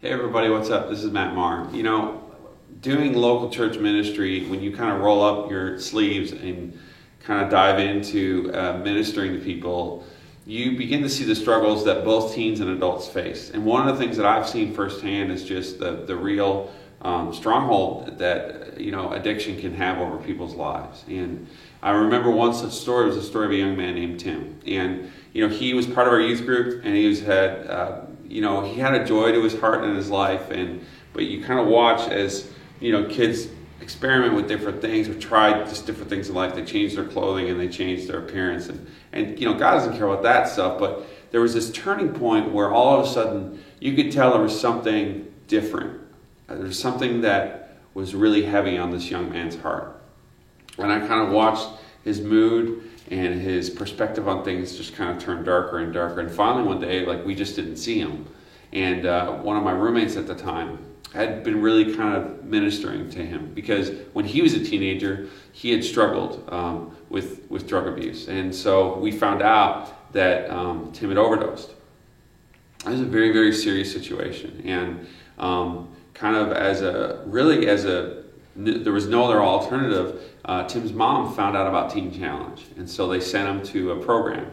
Hey everybody, what's up? This is Matt Marr. Doing local church ministry, when you kind of roll up your sleeves and kind of dive into ministering to people, you begin to see the struggles that both teens and adults face. And one of the things that I've seen firsthand is just the real stronghold that addiction can have over people's lives. And I remember one such story was the story of a young man named Tim. And he was part of our youth group, and he had a joy to his heart and his life. But you kind of watch as kids experiment with different things or try just different things in life. They change their clothing and they change their appearance, and God doesn't care about that stuff. But there was this turning point where all of a sudden you could tell there was something different. There was something that was really heavy on this young man's heart. And I kind of watched his mood and his perspective on things just kind of turn darker and darker. And finally one day, we just didn't see him. And one of my roommates at the time had been really kind of ministering to him, because when he was a teenager, he had struggled with drug abuse. And so we found out that Tim had overdosed. It was a very, very serious situation. And there was no other alternative. Tim's mom found out about Teen Challenge, and so they sent him to a program.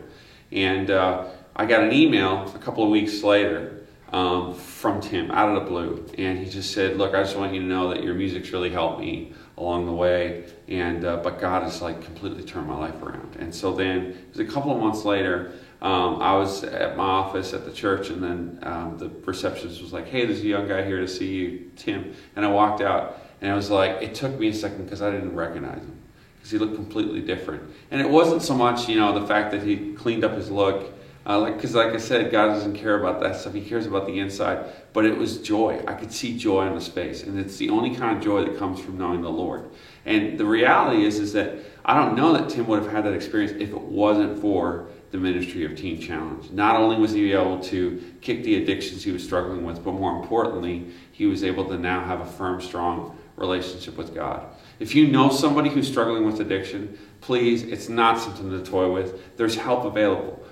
And I got an email a couple of weeks later from Tim out of the blue, and he just said, "Look, I just want you to know that your music's really helped me along the way, and but God has completely turned my life around." And so then it was a couple of months later. I was at my office at the church, and then the receptionist was like, "Hey, there's a young guy here to see you, Tim." And I walked out, and I was like, it took me a second because I didn't recognize him, because he looked completely different. And it wasn't so much, the fact that he cleaned up his look, because like I said, God doesn't care about that stuff. He cares about the inside. But it was joy. I could see joy on his face, and it's the only kind of joy that comes from knowing the Lord. And the reality is that I don't know that Tim would have had that experience if it wasn't for the ministry of Teen Challenge. Not only was he able to kick the addictions he was struggling with, but more importantly, he was able to now have a firm, strong relationship with God. If you know somebody who's struggling with addiction, please, it's not something to toy with. There's help available.